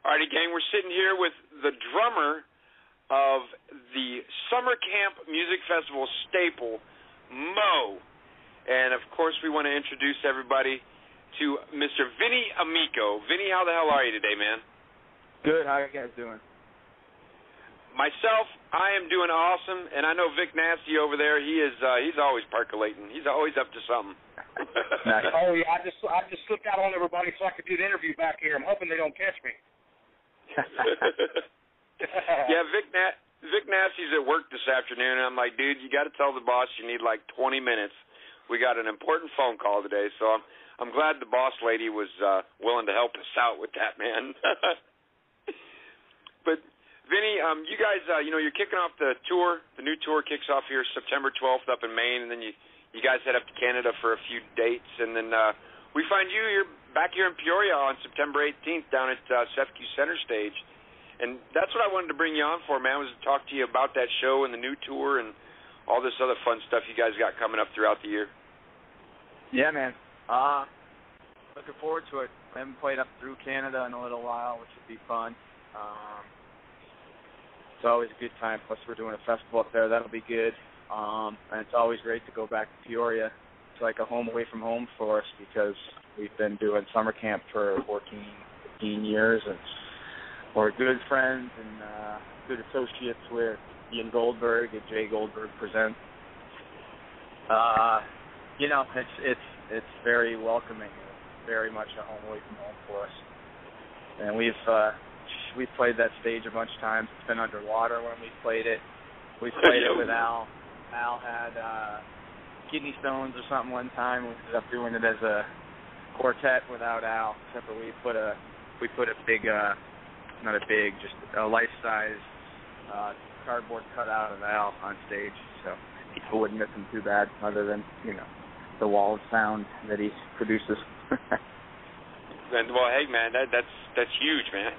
Alrighty, gang, we're sitting here with the drummer of the Summer Camp Music Festival staple, Mo. And, of course, we want to introduce everybody to Mr. Vinnie Amico. Vinnie, how the hell are you today, man? Good. How are you guys doing? Myself, I am doing awesome, and I know Vic Nasty over there, he's always percolating. He's always up to something. Nice. Oh, yeah, I just slipped out on everybody so I could do the interview back here. I'm hoping they don't catch me. Yeah, Vic Nasty's at work this afternoon, and I'm like, dude, you got to tell the boss you need like 20 minutes. We got an important phone call today, so I'm glad the boss lady was willing to help us out with that, man. But Vinnie, you guys, you're kicking off the tour. The new tour kicks off here September 12th up in Maine, and then you guys head up to Canada for a few dates, and then we find you're back here in Peoria on September 18th down at Sefcu Center Stage. And that's what I wanted to bring you on for, man, was to talk to you about that show and the new tour and all this other fun stuff you guys got coming up throughout the year. Yeah, man. Looking forward to it. I haven't played up through Canada in a little while, which would be fun. It's always a good time. Plus, we're doing a festival up there. That'll be good. And it's always great to go back to Peoria. It's like a home away from home for us because we've been doing summer camp for 14, 15 years, and we're good friends and good associates with Ian Goldberg and Jay Goldberg Presents. It's very welcoming. It's very much a home away from home for us. And we've played that stage a bunch of times. It's been underwater when we played it. We played it with Al. Al had kidney stones or something one time. We ended up doing it as a quartet without Al, except for we put a big, not a big, just a life-size cardboard cutout of Al on stage, so people wouldn't miss him too bad, other than the wall of sound that he produces. Well, hey, man, that's huge, man.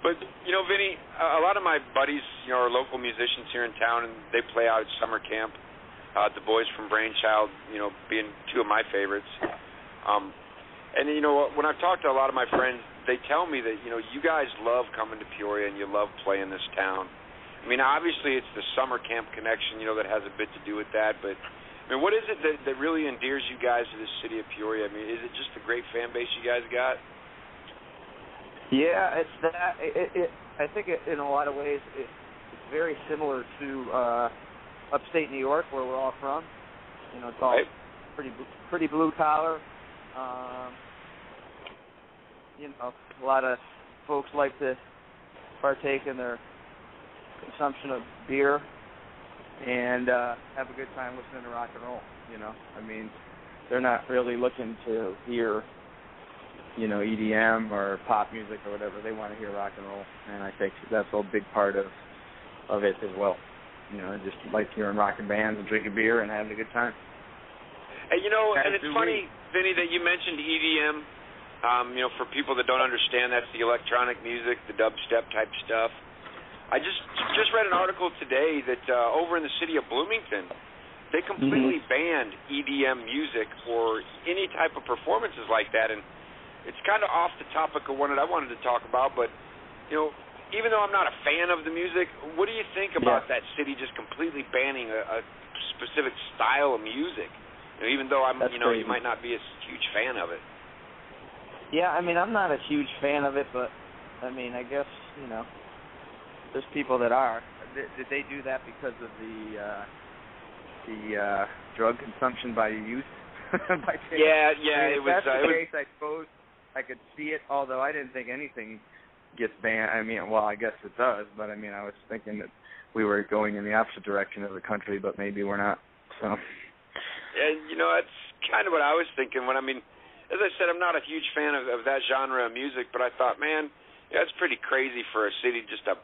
But, Vinnie, a lot of my buddies, are local musicians here in town, and they play out at summer camp. The boys from Brainchild, being two of my favorites. And, when I've talked to a lot of my friends, they tell me that, you guys love coming to Peoria and you love playing this town. I mean, obviously it's the summer camp connection, that has a bit to do with that, but what is it that really endears you guys to the city of Peoria? I mean, is it just the great fan base you guys got? Yeah, it's that. I think in a lot of ways it's very similar to upstate New York, where we're all from. It's all pretty blue collar. A lot of folks like to partake in their consumption of beer and have a good time listening to rock and roll. I mean, they're not really looking to hear, EDM or pop music or whatever. They want to hear rock and roll, and I think that's a big part of it as well. Just like hearing rock and bands and drinking beer and having a good time. Hey, and it's funny, Vinnie, that you mentioned EDM. For people that don't understand, that's the electronic music, the dubstep type stuff. I just read an article today that over in the city of Bloomington, they completely banned EDM music or any type of performances like that. And it's kind of off the topic of one that I wanted to talk about, but, even though I'm not a fan of the music, what do you think about that city just completely banning a specific style of music? Even though you might not be a huge fan of it. Yeah, I mean, I'm not a huge fan of it, but, I guess, there's people that are. Did they do that because of the drug consumption by youth? Yeah, it was. That's the case, I suppose I could see it, although I didn't think anything gets banned. I guess it does, but, I was thinking that we were going in the opposite direction of the country, but maybe we're not, so. And, that's kind of what I was thinking when, as I said, I'm not a huge fan of that genre of music, but I thought, man, it's pretty crazy for a city just to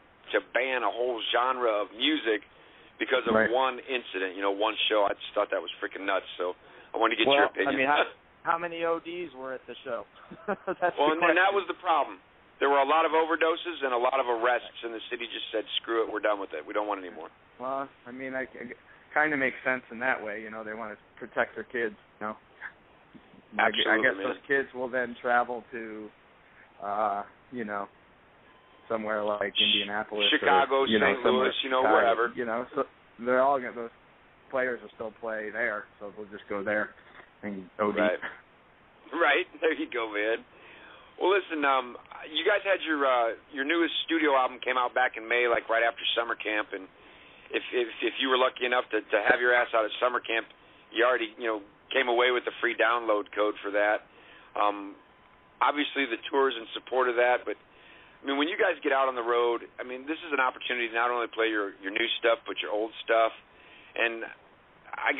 ban a whole genre of music because of one incident, one show. I just thought that was freaking nuts, so I wanted to get your opinion. How many ODs were at the show? And that was the problem. There were a lot of overdoses and a lot of arrests, and the city just said, screw it, we're done with it. We don't want any more. Well, it kind of makes sense in that way. They want to protect their kids, Absolutely, I guess those kids will then travel to, somewhere like Indianapolis, Chicago, or, St. Louis, Chicago, wherever. So they're all going to, those players will still play there, so we'll just go there and OD. Right. There you go, man. Well, listen, you guys had your newest studio album came out back in May, like right after summer camp, and if you were lucky enough to have your ass out at summer camp, you already came away with the free download code for that. Obviously, the tour's in support of that, but I mean, when you guys get out on the road, I mean, this is an opportunity to not only play your new stuff, but your old stuff. And I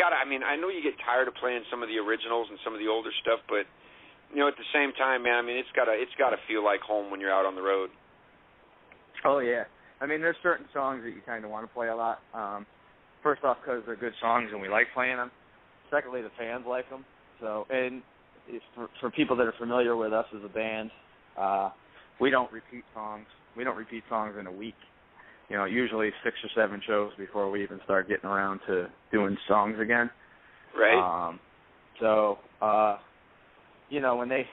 know you get tired of playing some of the originals and some of the older stuff, but at the same time, man, I mean, it's gotta feel like home when you're out on the road. Oh yeah, I mean, there's certain songs that you kind of want to play a lot. First off, because they're good songs and we like playing them. Secondly, the fans like them. So, and for people that are familiar with us as a band, we don't repeat songs. We don't repeat songs in a week. Usually 6 or 7 shows before we even start getting around to doing songs again. Right. When they,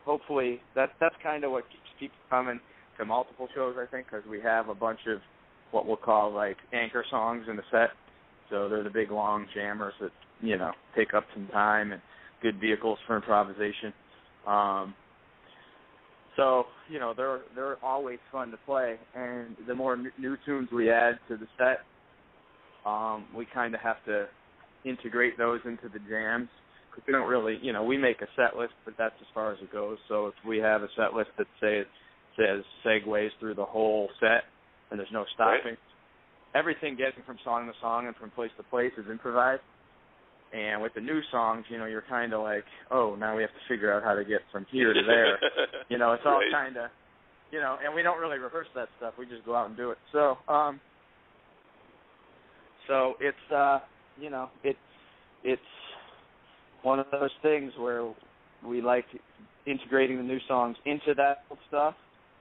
hopefully, that's kind of what keeps people coming to multiple shows, I think, because we have a bunch of what we'll call like anchor songs in the set. So they're the big long jammers that take up some time and good vehicles for improvisation. They're always fun to play, and the more new tunes we add to the set, we kind of have to integrate those into the jams. Cause we don't really, we make a set list, but that's as far as it goes. So if we have a set list that says segues through the whole set and there's no stopping, everything getting from song to song and from place to place is improvised. And with the new songs, you're kind of like, oh, now we have to figure out how to get from here to there. It's all kind of, and we don't really rehearse that stuff. We just go out and do it. So it's one of those things where we like integrating the new songs into that old stuff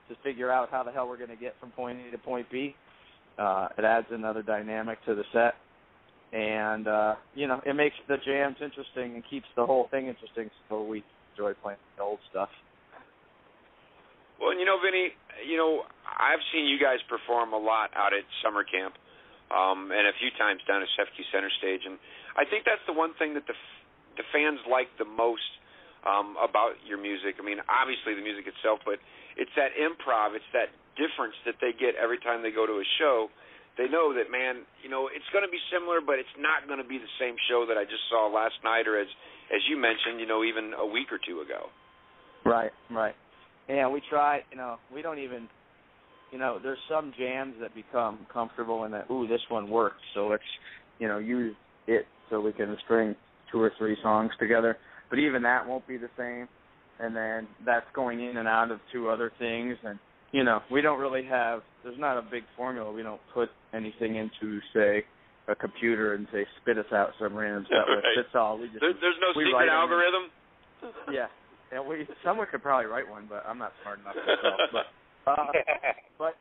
to figure out how the hell we're going to get from point A to point B. It adds another dynamic to the set. And, it makes the jams interesting and keeps the whole thing interesting, so we enjoy playing the old stuff. Well, Vinnie, I've seen you guys perform a lot out at summer camp and a few times down at FQ Center Stage, and I think that's the one thing that the fans like the most about your music. I mean, obviously the music itself, but it's that improv, it's that difference that they get every time they go to a show. They know that, man, it's going to be similar, but it's not going to be the same show that I just saw last night or, as you mentioned, even a week or two ago. Right. And we try, we don't even, there's some jams that become comfortable in that, this one works, so let's, use it so we can string 2 or 3 songs together. But even that won't be the same. And then that's going in and out of 2 other things, and we don't really have, there's not a big formula. We don't put anything into, say, a computer and say, spit us out some random set list. That's all. We just, there's no secret algorithm? Yeah. And someone could probably write one, but I'm not smart enough myself. But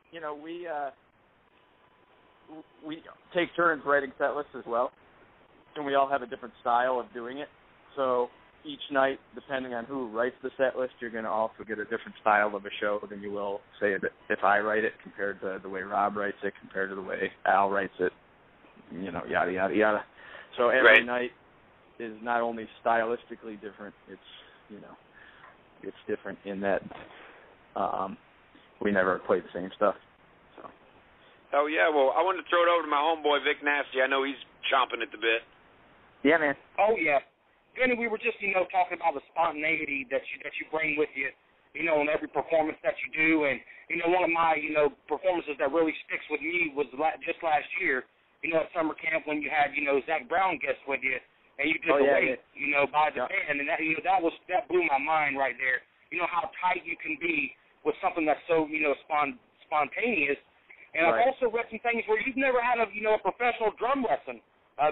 we take turns writing set lists as well, and we all have a different style of doing it. So each night, depending on who writes the set list, you're going to also get a different style of a show than you will, say, if I write it compared to the way Rob writes it, compared to the way Al writes it, yada, yada, yada. So every night is not only stylistically different, it's different in that we never play the same stuff. So. Oh, yeah. Well, I wanted to throw it over to my homeboy, Vic Nasty. I know he's chomping at the bit. Yeah, man. Oh, yeah. Vinnie, we were just, talking about the spontaneity that you bring with you, in every performance that you do. And, one of my, performances that really sticks with me was just last year, at summer camp when you had, Zach Brown guest with you, and you did the weight, by the band. And that, that blew my mind right there. How tight you can be with something that's so, spontaneous. And I've also read some things where you've never had a professional drum lesson.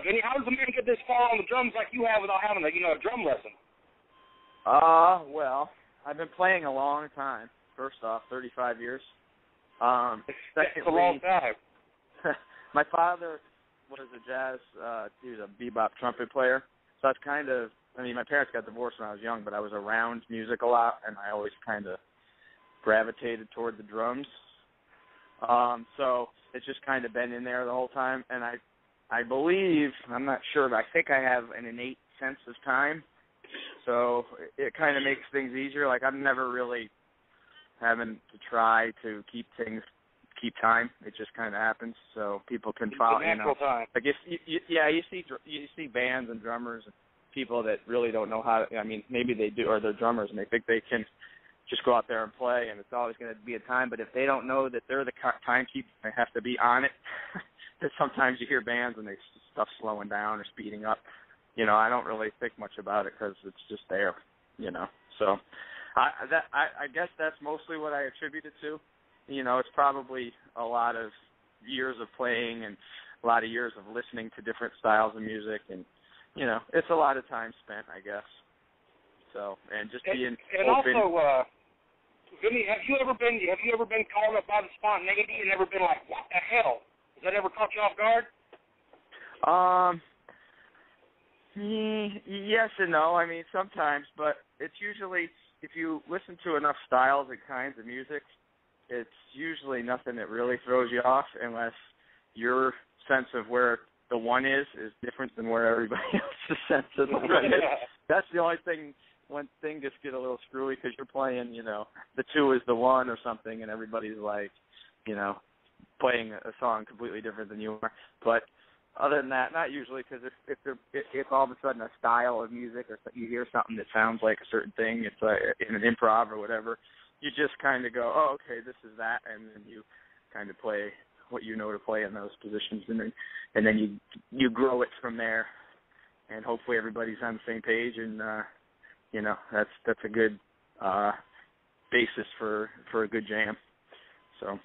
Vinnie, how does a man get this far on the drums like you have without having a drum lesson? Well, I've been playing a long time. First off, 35 years. It's a long time. My father was a jazz, he was a bebop trumpet player. So I've my parents got divorced when I was young, but I was around music a lot, and I always kind of gravitated toward the drums. So it's just kind of been in there the whole time. And I believe, I'm not sure, but I think I have an innate sense of time. So it kind of makes things easier. Like, I'm never really having to try to keep time. It just kind of happens, so people can follow. It's a natural time. Like you see bands and drummers and people that really don't know how to. I mean, maybe they do, or they're drummers and they think they can just go out there and play, and it's always going to be a time. But if they don't know that they're the timekeeper, they have to be on it. Because sometimes you hear bands and they stuff slowing down or speeding up. You know, I don't really think much about it because it's just there. You know, so I guess that's mostly what I attribute it to. You know, it's probably a lot of years of playing and a lot of years of listening to different styles of music, and you know, it's a lot of time spent, I guess. So, and just being open. Also, Vinnie, have you ever been called up by the spontaneity and ever been like, what the hell? Has that ever caught you off guard? Yes and no. I mean, sometimes, but it's usually, if you listen to enough styles and kinds of music, it's usually nothing that really throws you off, unless your sense of where the one is different than where everybody else's sense of the one is. That's the only thing. One thing just get a little screwy because you're playing, you know, the two is the one or something, and everybody's like, you know, playing a song completely different than you are. But other than that, not usually, because if all of a sudden a style of music or you hear something that sounds like a certain thing, it's like in an improv or whatever, you just kind of go, oh, okay, this is that, and then you kind of play what you know to play in those positions, and then you grow it from there, and hopefully everybody's on the same page, and you know, that's a good basis for a good jam. So.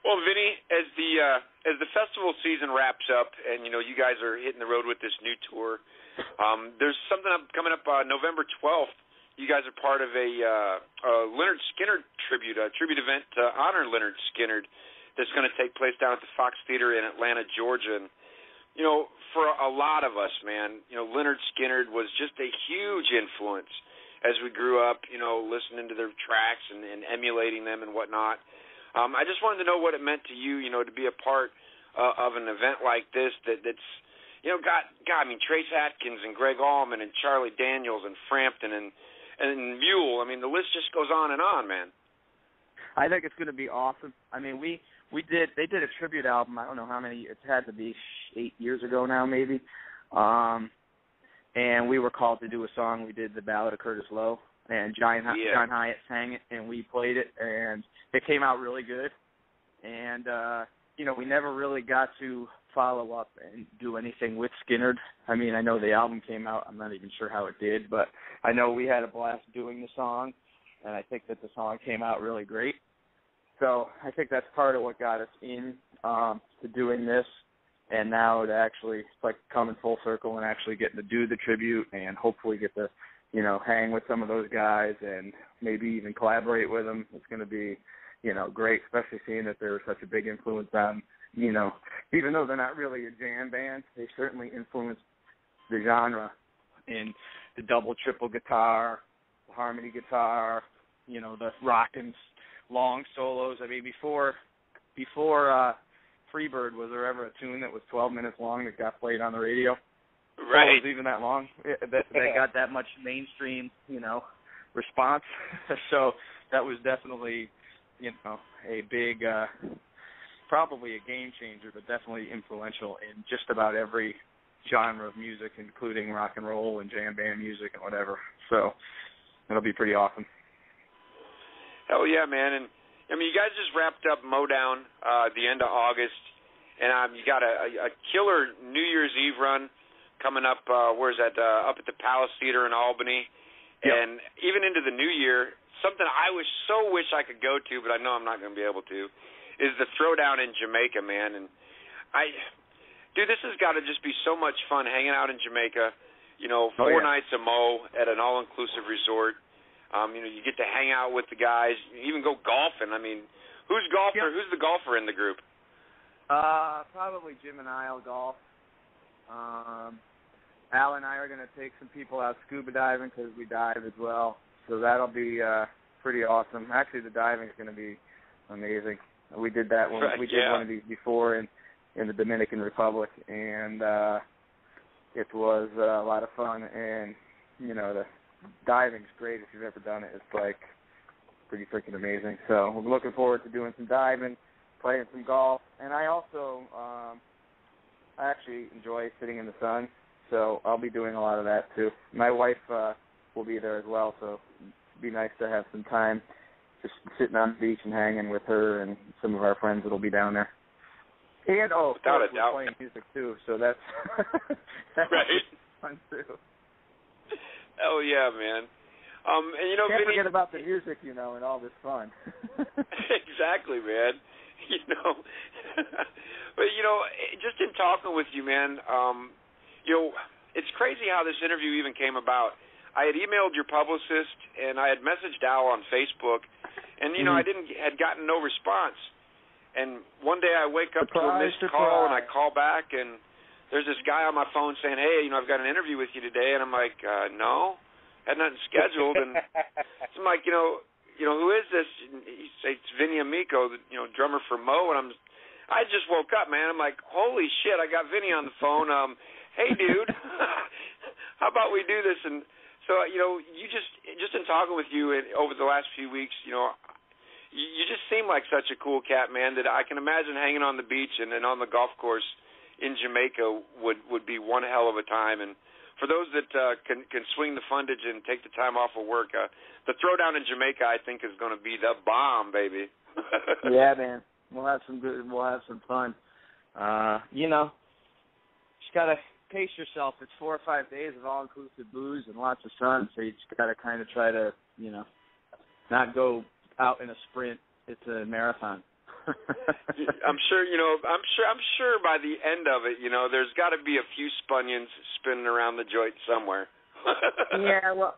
Well, Vinnie, as the festival season wraps up, and you know you guys are hitting the road with this new tour, there's something coming up November 12th. You guys are part of a Lynyrd Skynyrd tribute event to honor Lynyrd Skynyrd that's going to take place down at the Fox Theater in Atlanta, Georgia. And you know, for a lot of us, man, you know, Lynyrd Skynyrd was just a huge influence as we grew up. You know, listening to their tracks and emulating them and whatnot. I just wanted to know what it meant to you, you know, to be a part of an event like this that's, you know, got I mean, Trace Atkins and Greg Allman and Charlie Daniels and Frampton and Mule. I mean, the list just goes on and on, man. I think it's going to be awesome. I mean, they did a tribute album. I don't know how many. It had to be 8 years ago now, maybe. And we were called to do a song. We did the Ballad of Curtis Lowe, and John Hyatt sang it, and we played it, and it came out really good. And you know, we never really got to follow up and do anything with Skynyrd. I mean, I know the album came out. I'm not even sure how it did, but I know we had a blast doing the song, and I think that the song came out really great. So I think that's part of what got us in to doing this, and now to actually, it's like coming full circle and actually getting to do the tribute and hopefully get to, you know, hang with some of those guys and maybe even collaborate with them. It's going to be, you know, great, especially seeing that they're such a big influence on, you know, even though they're not really a jam band, they certainly influenced the genre in the double, triple guitar, the harmony guitar, you know, the rockin' long solos. I mean, before Freebird, was there ever a tune that was 12 minutes long that got played on the radio? Right. It was even that long. That got that much mainstream, you know, response. So that was definitely, you know, a big, probably a game changer, but definitely influential in just about every genre of music, including rock and roll and jam band music and whatever. So it'll be pretty awesome. Hell yeah, man. And I mean, you guys just wrapped up Modown at the end of August, and you got a killer New Year's Eve run coming up. Where's that? Up at the Palace Theater in Albany. Yep. And even into the new year, something I so wish I could go to, but I know I'm not going to be able to, is the Throwdown in Jamaica, man. And dude, this has got to just be so much fun hanging out in Jamaica. You know, 4 nights a Mo at an all-inclusive resort. You know, you get to hang out with the guys, even go golfing. I mean, who's the golfer in the group? Probably Jim and I will golf. Al and I are going to take some people out scuba diving because we dive as well. So that'll be pretty awesome. Actually, the diving is going to be amazing. We did that one. We did one of these before in the Dominican Republic, and it was a lot of fun. And the diving's great if you've ever done it. It's like pretty freaking amazing. So we're looking forward to doing some diving, playing some golf, and I also I actually enjoy sitting in the sun. So I'll be doing a lot of that too. My wife will be there as well, so it'd be nice to have some time just sitting on the beach and hanging with her and some of our friends that'll be down there. And of course, we're playing music too, so that's right. fun too. Oh yeah, man. And can't Vinnie, forget about the music, and all this fun. Exactly, man. But just in talking with you, man, it's crazy how this interview even came about. I had emailed your publicist, and I had messaged Al on Facebook, and I had gotten no response. And one day I wake up to a missed call, and I call back, and there's this guy on my phone saying, "Hey, I've got an interview with you today," and I'm like, "No, had nothing scheduled." And so I'm like, who is this? And he says, "It's Vinnie Amico, drummer for Mo," and I just woke up, man. I'm like, "Holy shit, I got Vinnie on the phone. Hey, dude, how about we do this?" And so, you just in talking with you over the last few weeks, you just seem like such a cool cat, man, that I can imagine hanging on the beach and on the golf course in Jamaica would be one hell of a time. And for those that can swing the fundage and take the time off of work, the throwdown in Jamaica, I think, is going to be the bomb, baby. Yeah, man. We'll have some fun. Just gotta pace yourself. It's 4 or 5 days of all-inclusive booze and lots of sun, so you just gotta kind of try to, not go out in a sprint. It's a marathon. I'm sure by the end of it, there's got to be a few Spunions spinning around the joint somewhere. Yeah, well,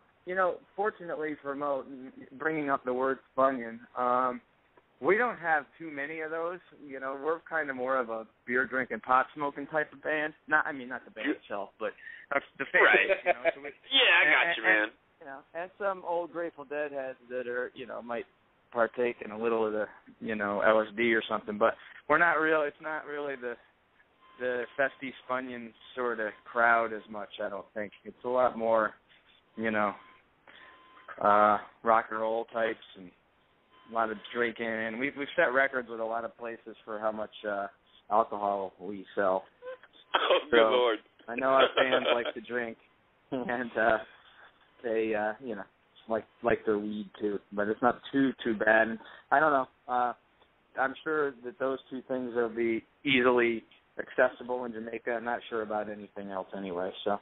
fortunately for Mo, bringing up the word Spunion, we don't have too many of those. We're kind of more of a beer drinking, pot smoking type of band. Not the band itself, but the fans. Right. So I got you, man. And some old Grateful Dead heads that are, might partake in a little of the, LSD or something. But we're not real. It's not really the festy Spunion sort of crowd as much. I don't think it's a lot more, rock and roll types and a lot of drinking. And we've set records with a lot of places for how much alcohol we sell. Oh, good Lord! I know our fans like to drink, and they, like their weed too, but it's not too bad. And I don't know. I'm sure that those two things will be easily accessible in Jamaica. I'm not sure about anything else anyway. So.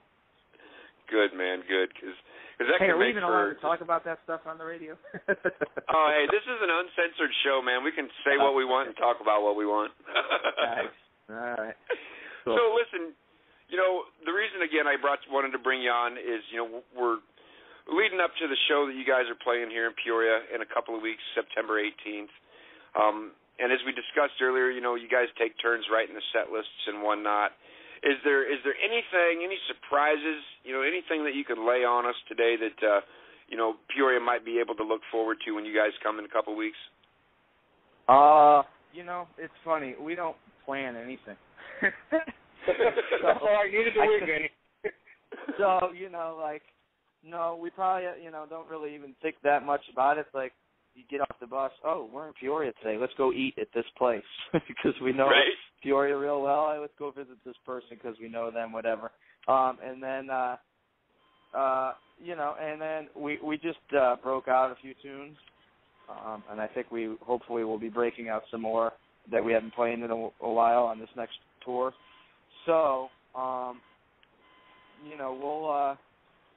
Good, man. Good, because that hey, can are we make even allowed to talk about that stuff on the radio? Oh, hey, this is an uncensored show, man. We can say what we want and talk about what we want. Nice. All right. Cool. So listen, the reason again I wanted to bring you on is we're leading up to the show that you guys are playing here in Peoria in a couple of weeks, September 18th. And as we discussed earlier, you guys take turns writing the set lists and whatnot. Is there anything, any surprises, anything that you could lay on us today that, Peoria might be able to look forward to when you guys come in a couple of weeks? It's funny. We don't plan anything. That's all right. Neither do we, Vinny. So, no, we probably, don't really even think that much about it. It's like, you get off the bus, oh, we're in Peoria today. Let's go eat at this place because we know Peoria real well. Let's go visit this person because we know them, whatever. And then we just broke out a few tunes, and I think we hopefully will be breaking out some more that we haven't played in a while on this next tour. So, we'll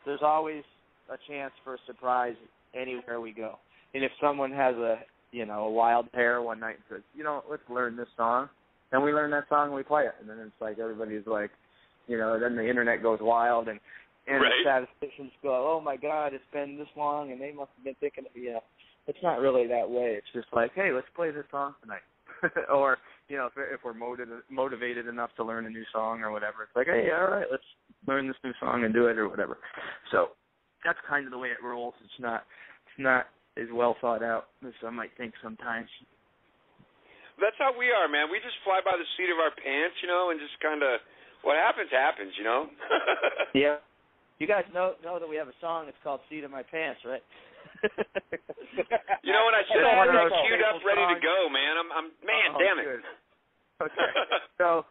there's always a chance for a surprise anywhere we go. And if someone has a wild pair one night and says, let's learn this song, then we learn that song and we play it. And then it's like everybody's like, then the internet goes wild and the statisticians go, oh, my God, it's been this long and they must have been thinking, it's not really that way. It's just like, hey, let's play this song tonight. Or, if we're motivated enough to learn a new song or whatever, it's like, hey, all right, let's learn this new song and do it or whatever. So that's kind of the way it rolls. It's not as well thought out as I might think sometimes. That's how we are, man. We just fly by the seat of our pants, and just kind of what happens, Yeah. You guys know that we have a song that's called "Seat of My Pants," right? When I said I had queued up, ready to go, man. Damn it. Good. Okay. So,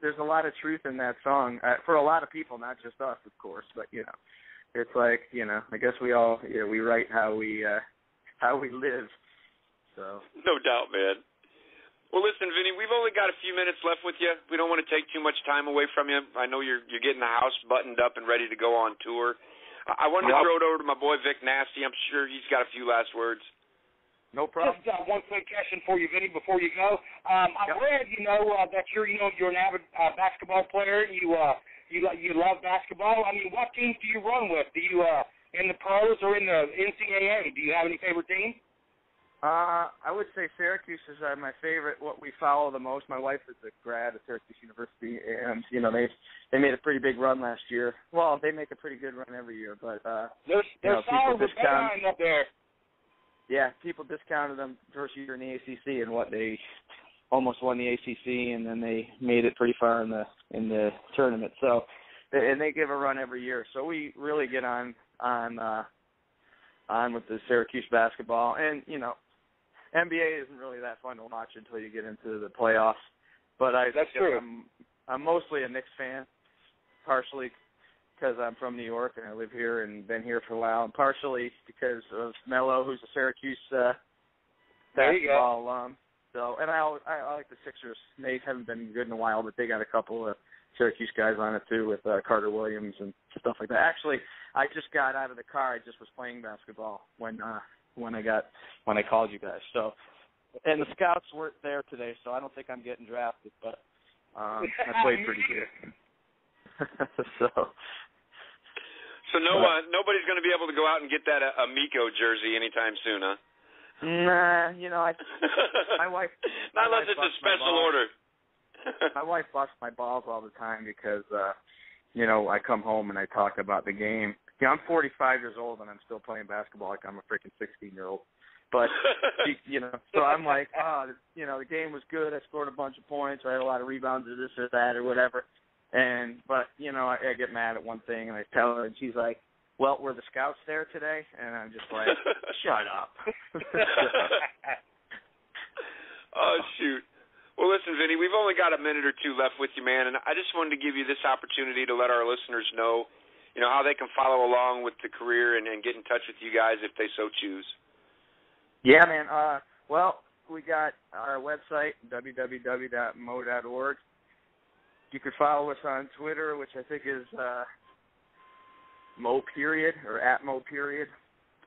there's a lot of truth in that song for a lot of people, not just us, of course. But it's like I guess we all we write how we live. So. No doubt, man. Well, listen, Vinny, we've only got a few minutes left with you. We don't want to take too much time away from you. I know you're getting the house buttoned up and ready to go on tour. I wanted to throw it over to my boy Vic Nasty. I'm sure he's got a few last words. No problem. Just one quick question for you, Vinny, before you go. I read, that you're an avid basketball player. You love basketball. I mean, what teams do you run with? Do you in the pros or in the NCAA? Do you have any favorite team? I would say Syracuse is my favorite. What we follow the most. My wife is a grad at Syracuse University, and they made a pretty big run last year. Well, they make a pretty good run every year, but they're solid with that up there. Yeah, people discounted them first year in the ACC, and they almost won the ACC, and then they made it pretty far in the tournament. So, and they give a run every year. So we really get on with the Syracuse basketball, and NBA isn't really that fun to watch until you get into the playoffs. But that's true. I'm mostly a Knicks fan, partially because I'm from New York and I live here and been here for a while, and partially because of Melo, who's a Syracuse basketball alum. So, and I like the Sixers. They haven't been good in a while, but they got a couple of Syracuse guys on it too, with Carter Williams and stuff like that. Actually, I just got out of the car. I just was playing basketball when I called you guys. So, and the scouts weren't there today, so I don't think I'm getting drafted, but I played pretty good. So nobody's going to be able to go out and get that Amico jersey anytime soon, huh? Nah, my wife. Not unless it's a special order. My wife busts my balls all the time because, I come home and I talk about the game. I'm 45 years old and I'm still playing basketball like I'm a freaking 16-year-old. But, so I'm like, the game was good. I scored a bunch of points. I had a lot of rebounds or this or that or whatever. But I get mad at one thing and I tell her and she's like, well, were the scouts there today? And I'm just like, shut up. Oh, shoot. Well, listen, Vinny, we've only got a minute or two left with you, man, and I just wanted to give you this opportunity to let our listeners know, how they can follow along with the career and get in touch with you guys if they so choose. Yeah, man. Well, we got our website, www.mo.org. You can follow us on Twitter, which I think is Mo period or at Mo period.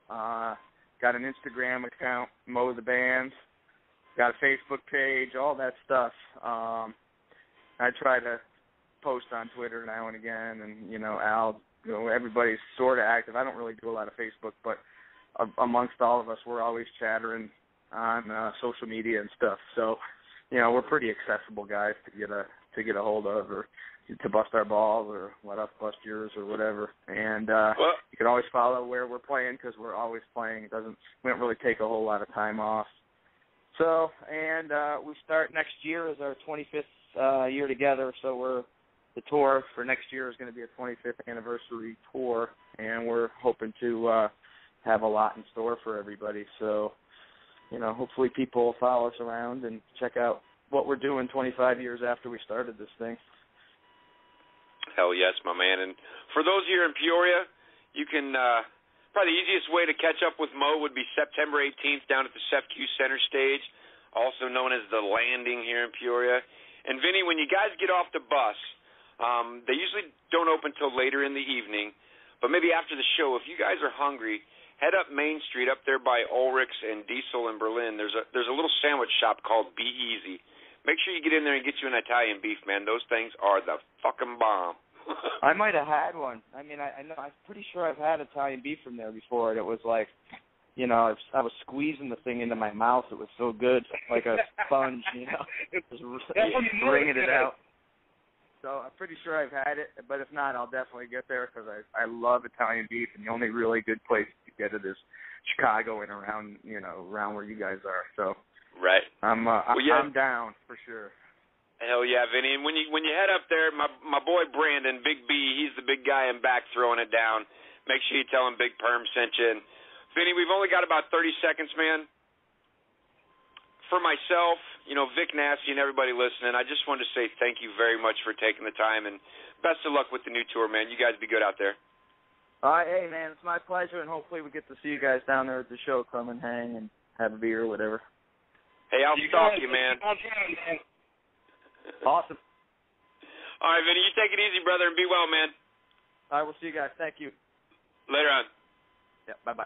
Got an Instagram account, Mo the Band. Got a Facebook page, all that stuff. I try to post on Twitter now and again, and Al, everybody's sort of active. I don't really do a lot of Facebook, but amongst all of us, we're always chattering on social media and stuff. So, we're pretty accessible guys to get a hold of, or to bust our balls, or let us bust yours, or whatever. And you can always follow where we're playing because we're always playing. We don't really take a whole lot of time off. So, and we start next year as our 25th year together. So the tour for next year is going to be a 25th anniversary tour, and we're hoping to have a lot in store for everybody. So, hopefully people will follow us around and check out what we're doing 25 years after we started this thing. Hell yes, my man. And for those here in Peoria, you can probably the easiest way to catch up with Mo would be September 18th down at the SEFQ Center Stage, also known as The Landing here in Peoria. And, Vinny, when you guys get off the bus, they usually don't open till later in the evening, but maybe after the show, if you guys are hungry, head up Main Street up there by Ulrich's and Diesel in Berlin. There's a little sandwich shop called Be Easy. Make sure you get in there and get you an Italian beef, man. Those things are the fucking bomb. I might have had one. I mean, I know. I'm pretty sure I've had Italian beef from there before, and it was like, I was squeezing the thing into my mouth. It was so good, like a sponge, just wringing it out. So I'm pretty sure I've had it, but if not, I'll definitely get there because I love Italian beef, and the only really good place to get it is Chicago and around where you guys are. So Right. I'm down for sure. Hell yeah, Vinny. And when you head up there, my boy Brandon, Big B, he's the big guy in back throwing it down. Make sure you tell him Big Perm sent you. And Vinny, we've only got about 30 seconds, man. For myself, Vic Nasty and everybody listening, I just wanted to say thank you very much for taking the time, and best of luck with the new tour, man. You guys be good out there. All right, hey, man, it's my pleasure, and hopefully we get to see you guys down there at the show. Come and hang and have a beer or whatever. Hey, I'll stalk you, man. Awesome. All right, Vinny, you take it easy, brother, and be well, man. All right, we'll see you guys. Thank you. Later on. Yeah, bye-bye.